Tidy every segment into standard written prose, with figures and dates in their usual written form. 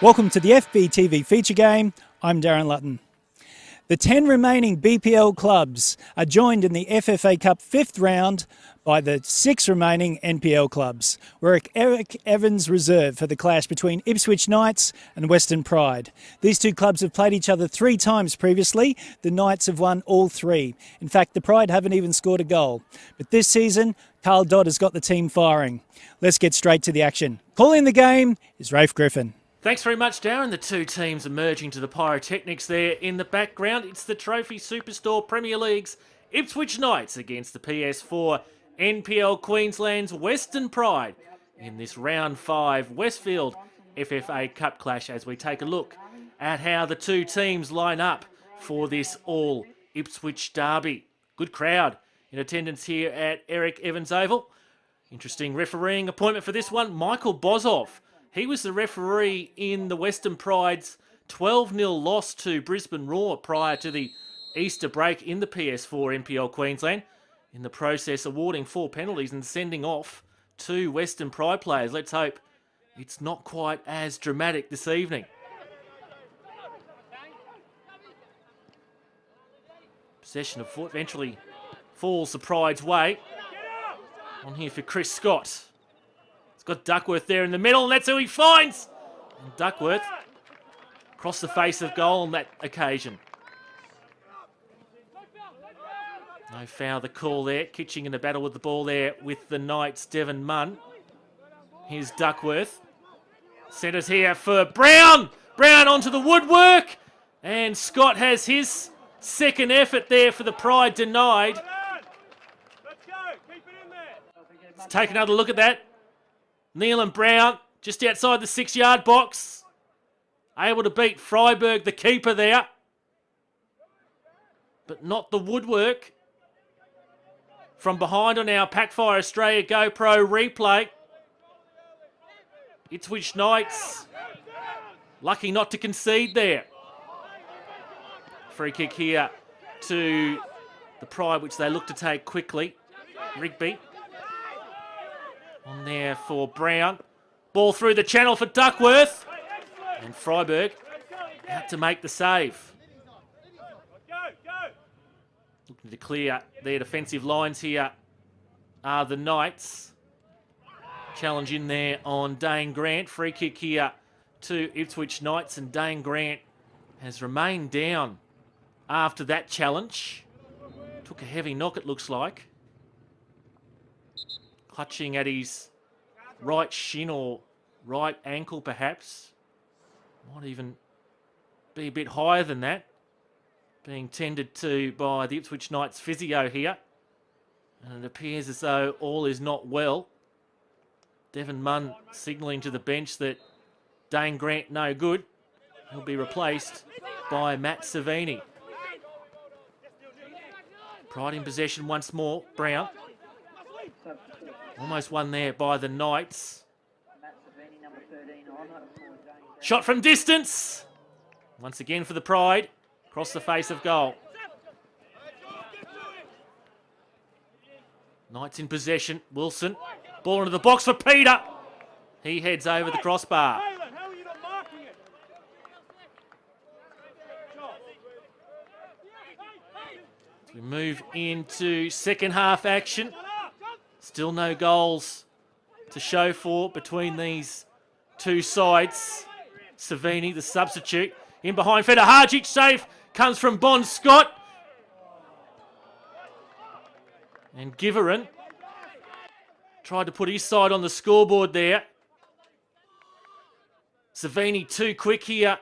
Welcome to the FBTV feature game. I'm Darren Lutton. The 10 remaining BPL clubs are joined in the FFA Cup 5th round by the 6 remaining NPL clubs. We're at Eric Evans Reserve for the clash between Ipswich Knights and Western Pride. These two clubs have played each other 3 times previously. The Knights have won all 3. In fact, the Pride haven't even scored a goal. But this season, Carl Dodd has got the team firing. Let's get straight to the action. Calling the game is Rafe Griffin. Thanks very much, Darren. The two teams emerging to the pyrotechnics there in the background. It's the Trophy Superstore Premier League's Ipswich Knights against the PS4 NPL Queensland's Western Pride in this round 5 Westfield FFA Cup clash as we take a look at how the two teams line up for this all Ipswich derby. Good crowd in attendance here at Eric Evans Oval. Interesting refereeing appointment for this one, Michael Bozov. He was the referee in the Western Pride's 12-0 loss to Brisbane Roar prior to the Easter break in the PS4 NPL Queensland, in the process awarding 4 penalties and sending off 2 Western Pride players. Let's hope it's not quite as dramatic this evening. Possession of foot eventually falls the Pride's way. On here for Chris Scott. Got Duckworth there in the middle, and that's who he finds. And Duckworth across the face of goal on that occasion. No foul, the call there. Kitching in the battle with the ball there with the Knights, Devon Munn. Here's Duckworth. Centres here for Brown. Brown onto the woodwork. And Scott has his second effort there for the Pride denied. Let's take another look at that. Neil and Brown just outside the 6-yard box. Able to beat Freiberg, the keeper there. But not the woodwork. From behind on our Packfire Australia GoPro replay. Ipswich Knights lucky not to concede there. Free kick here to the Pride, which they look to take quickly. Rigby. On there for Brown. Ball through the channel for Duckworth. And Freiberg out to make the save. Looking to clear their defensive lines here are the Knights. Challenge in there on Dane Grant. Free kick here to Ipswich Knights, and Dane Grant has remained down after that challenge. Took a heavy knock, it looks like. Clutching at his right shin or right ankle, perhaps. Might even be a bit higher than that. Being tended to by the Ipswich Knights physio here. And it appears as though all is not well. Devon Munn signalling to the bench that Dane Grant no good. He'll be replaced by Matt Savini. Pride in possession once more. Brown. Almost won there by the Knights. Shot from distance. Once again for the Pride. Across the face of goal. Knights in possession. Wilson. Ball into the box for Peter. He heads over the crossbar. As we move into second half action. Still no goals to show for between these two sides. Savini, the substitute. In behind Feta Harjic, save comes from Bon Scott. And Giverin tried to put his side on the scoreboard there. Savini too quick here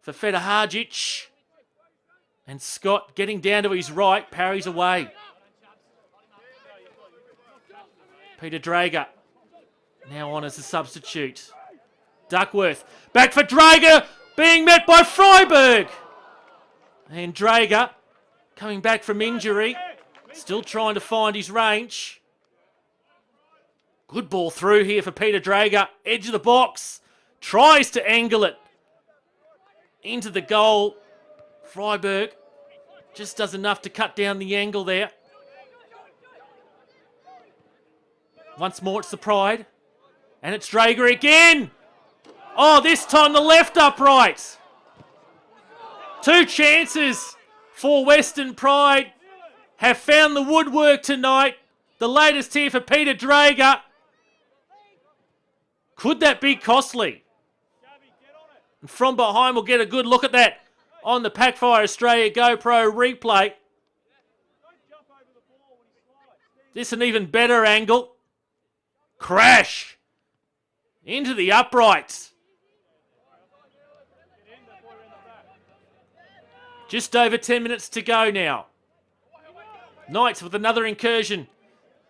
for Feta Harjic. And Scott getting down to his right, parries away. Peter Drager now on as a substitute. Duckworth back for Drager, being met by Freiberg. And Drager coming back from injury, still trying to find his range. Good ball through here for Peter Drager, edge of the box, tries to angle it into the goal. Freiberg just does enough to cut down the angle there. Once more, it's the Pride. And it's Drager again. Oh, this time the left upright. 2 chances for Western Pride have found the woodwork tonight. The latest here for Peter Drager. Could that be costly? And from behind, we'll get a good look at that on the Packfire Australia GoPro replay. This is an even better angle. Crash into the uprights. Just over 10 minutes to go now. Knights with another incursion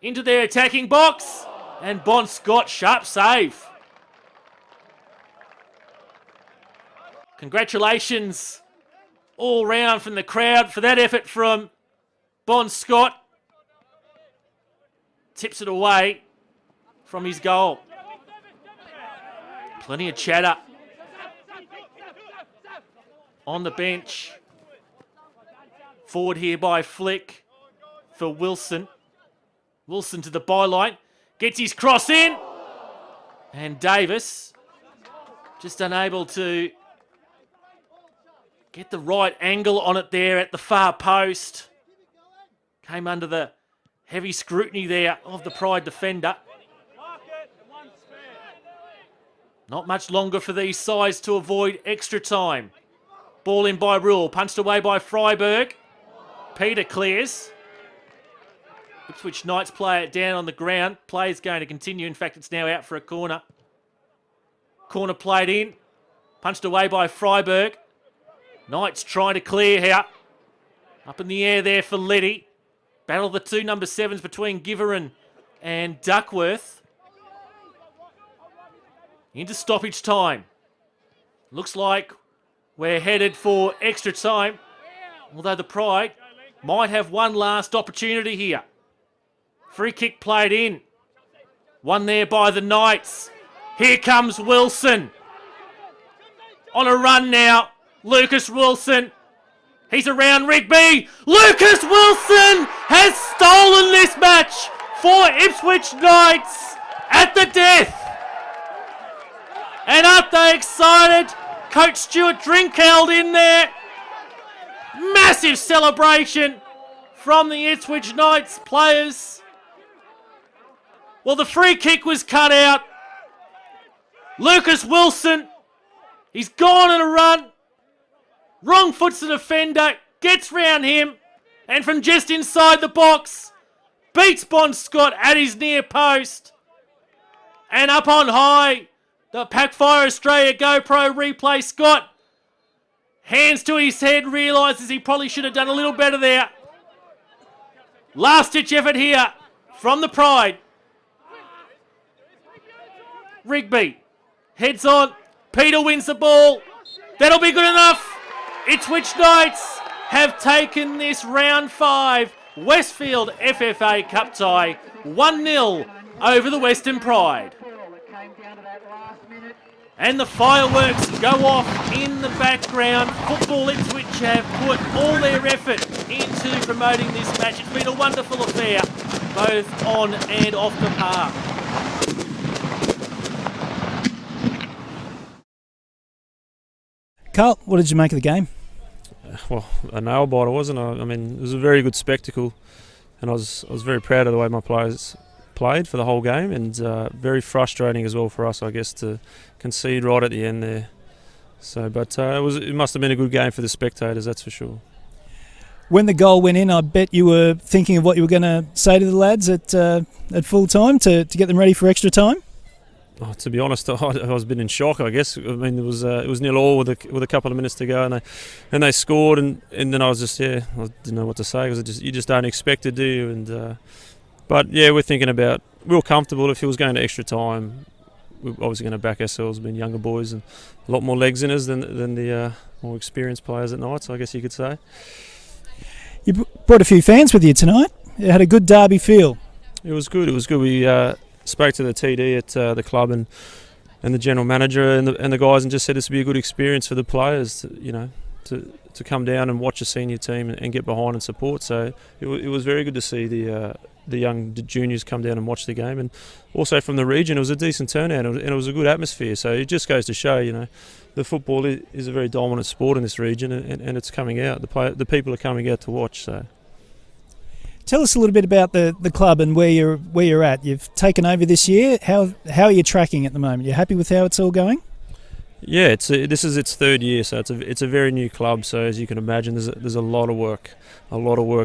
into their attacking box. And Bon Scott, sharp save. Congratulations all round from the crowd for that effort from Bon Scott. Tips it away from his goal. Plenty of chatter on the bench. Forward here by Flick for Wilson. Wilson to the byline. Gets his cross in. And Davis just unable to get the right angle on it there at the far post. Came under the heavy scrutiny there of the Pride defender. Not much longer for these sides to avoid extra time. Ball in by Rule. Punched away by Freiberg. Peter clears. Ipswich Knights play it down on the ground. Play's going to continue. In fact, it's now out for a corner. Corner played in. Punched away by Freiberg. Knights trying to clear here. Up in the air there for Letty. Battle of the 2 number 7s between Giverin and Duckworth. Into stoppage time. Looks like we're headed for extra time. Although the Pride might have one last opportunity here. Free kick played in. One there by the Knights. Here comes Wilson. On a run now. Lucas Wilson. He's around Rigby. Lucas Wilson has stolen this match for Ipswich Knights at the death. And aren't they excited? Coach Stuart Drinkheld in there. Massive celebration from the Ipswich Knights players. Well, the free kick was cut out. Lucas Wilson, he's gone on a run. Wrong foots the defender, gets round him, and from just inside the box, beats Bon Scott at his near post. And up on high, the Packfire Australia GoPro replay. Scott, hands to his head, realises he probably should have done a little better there. Last ditch effort here from the Pride. Rigby heads on. Peter wins the ball. That'll be good enough. Ipswich Knights have taken this round 5 Westfield FFA Cup tie 1-0 over the Western Pride. And the fireworks go off in the background. Football Ipswich have put all their effort into promoting this match. It's been a wonderful affair, both on and off the park. Carl, what did you make of the game? Well, a nail biter, wasn't it? I mean, it was a very good spectacle, and I was very proud of the way my players played for the whole game, and very frustrating as well for us, I guess, to concede right at the end there. So, but it must have been a good game for the spectators, that's for sure. When the goal went in, I bet you were thinking of what you were going to say to the lads at full time to get them ready for extra time. Oh, to be honest, I was a bit in shock, I guess. I mean, it was 0-0 with a couple of minutes to go, and they scored, and then I was just I didn't know what to say because you just don't expect it, do you? And but yeah, we're thinking about we were comfortable if it was going to extra time. We're obviously going to back ourselves, being younger boys and a lot more legs in us than the more experienced players at night. So I guess you could say. You brought a few fans with you tonight. It had a good derby feel. It was good. We spoke to the TD at the club and the general manager and the guys, and just said this would be a good experience for the players, to come down and watch a senior team and get behind and support. So it was very good to see the the young juniors come down and watch the game, and also from the region. It was a decent turnout, and it was a good atmosphere. So it just goes to show, the football is a very dominant sport in this region, and it's coming out. The people are coming out to watch. So. Tell us a little bit about the club and where you're at. You've taken over this year. How are you tracking at the moment? You happy with how it's all going? Yeah, this is its third year, so it's a very new club. So as you can imagine, there's a lot of work,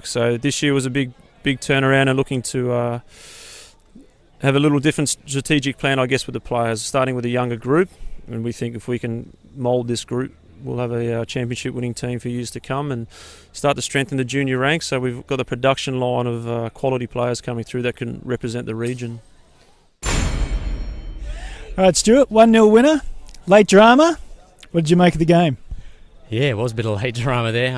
So this year was a big turnaround, and looking to have a little different strategic plan, I guess, with the players, starting with a younger group. And we think if we can mould this group, we'll have a championship winning team for years to come, and start to strengthen the junior ranks. So we've got a production line of quality players coming through that can represent the region. All right, Stuart, 1-0 winner. Late drama. What did you make of the game? Yeah, it was a bit of late drama there.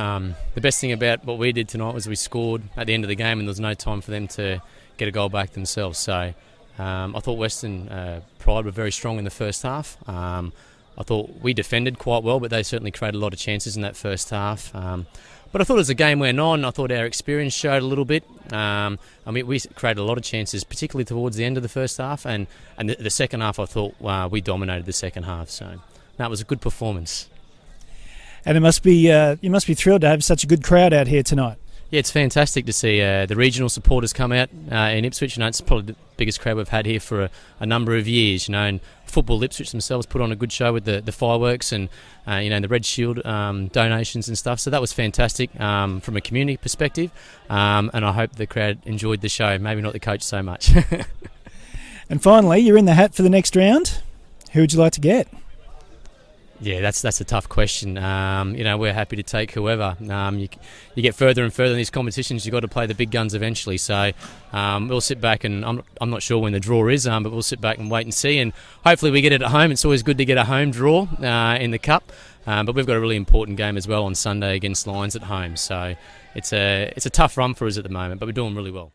The best thing about what we did tonight was we scored at the end of the game, and there was no time for them to get a goal back themselves. So I thought Western Pride were very strong in the first half. I thought we defended quite well, but they certainly created a lot of chances in that first half. But I thought as the game went on, I thought our experience showed a little bit. We created a lot of chances, particularly towards the end of the first half, and the second half I thought we dominated the second half. So that was a good performance. And it must be you must be thrilled to have such a good crowd out here tonight. Yeah, it's fantastic to see the regional supporters come out in Ipswich. It's probably the biggest crowd we've had here for a number of years. And Football Ipswich themselves put on a good show with the fireworks and the Red Shield donations and stuff. So that was fantastic from a community perspective. And I hope the crowd enjoyed the show. Maybe not the coach so much. And finally, you're in the hat for the next round. Who would you like to get? Yeah, that's a tough question. We're happy to take whoever. You get further and further in these competitions, you've got to play the big guns eventually. So we'll sit back, and I'm not sure when the draw is, but we'll sit back and wait and see. And hopefully we get it at home. It's always good to get a home draw in the Cup. But we've got a really important game as well on Sunday against Lions at home. So it's a tough run for us at the moment, but we're doing really well.